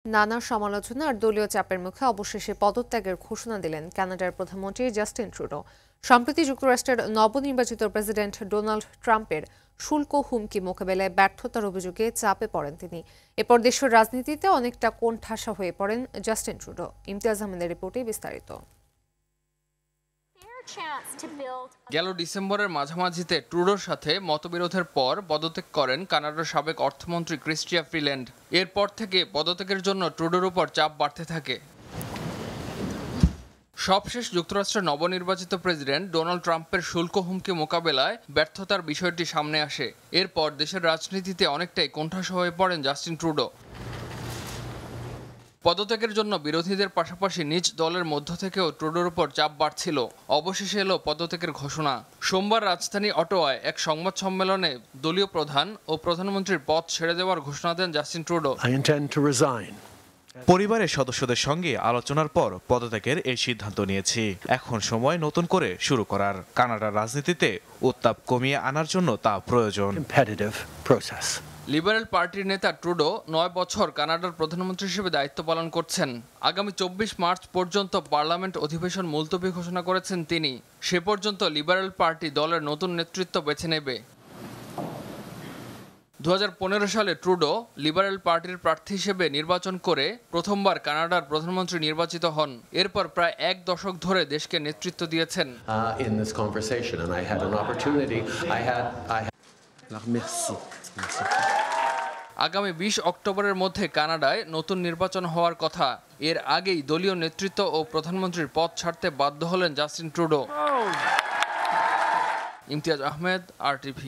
নানা সমালোচনা আর দলীয় চাপের মুখে অবশেষে পদত্যাগের ঘোষণা দিলেন কানাডার প্রধানমন্ত্রী জাস্টিন ট্রুডো। সম্প্রতি যুক্তরাষ্ট্রের নবনির্বাচিত প্রেসিডেন্ট ডোনাল্ড ট্রাম্পের শুল্ক হুমকি মোকাবেলায় ব্যর্থতার অভিযোগে চাপে পড়েন তিনি। এরপর দেশের রাজনীতিতে অনেকটা কোণঠাসা হয়ে পড়েন জাস্টিন ট্রুডো। ইমতিয়াজ আহমেদের রিপোর্টে বিস্তারিত। গেল ডিসেম্বরের মাঝামাঝিতে ট্রুডোর সাথে মতবিরোধের পর পদত্যাগ করেন কানাডার সাবেক অর্থমন্ত্রী ক্রিস্টিয়া ফ্রিল্যান্ড। এরপর থেকে পদত্যাগের জন্য ট্রুডোর উপর চাপ বাড়তে থাকে। সবশেষ যুক্তরাষ্ট্রের নবনির্বাচিত প্রেসিডেন্ট ডোনাল্ড ট্রাম্পের শুল্ক হুমকি মোকাবেলায় ব্যর্থতার বিষয়টি সামনে আসে। এরপর দেশের রাজনীতিতে অনেকটাই কোণঠাসা হয়ে পড়েন জাস্টিন ট্রুডো। পদত্যাগের জন্য বিরোধীদের পাশাপাশি নিজ দলের মধ্য থেকেও ট্রুডোর উপর চাপ বাড়ছিল। অবশেষে এলো পদত্যাগের ঘোষণা। সোমবার রাজধানী অটোয়ায় এক সংবাদ সম্মেলনে দলীয় প্রধান ও প্রধানমন্ত্রীর পদ ছেড়ে দেওয়ার ঘোষণা দেন জাস্টিন ট্রুডো। পরিবারের সদস্যদের সঙ্গে আলোচনার পর পদত্যাগের এই সিদ্ধান্ত নিয়েছি। এখন সময় নতুন করে শুরু করার। কানাডার রাজনীতিতে উত্তাপ কমিয়ে আনার জন্য তা প্রয়োজন। লিবারেল পার্টির নেতা ট্রুডো 9 বছর কানাডার প্রধানমন্ত্রী হিসেবে দায়িত্ব পালন করছেন। আগামী 24 মার্চ পর্যন্ত পার্লামেন্ট অধিবেশন মুলতবি ঘোষণা করেছেন তিনি। সে পর্যন্ত লিবারেল পার্টি দলের নতুন নেতৃত্ব বেছে নেবে। 2015 সালে ট্রুডো লিবারেল পার্টির প্রার্থী হিসেবে নির্বাচন করে প্রথমবার কানাডার প্রধানমন্ত্রী নির্বাচিত হন। এরপর প্রায় এক দশক ধরে দেশকে নেতৃত্ব দিয়েছেন। আগামী 20 অক্টোবরের মধ্যে কানাডায় নতুন নির্বাচন হওয়ার কথা। এর আগেই দলীয় নেতৃত্ব ও প্রধানমন্ত্রীর পদ ছাড়তে বাধ্য হলেন Justin Trudeau. Imtiaz Ahmed, RTV।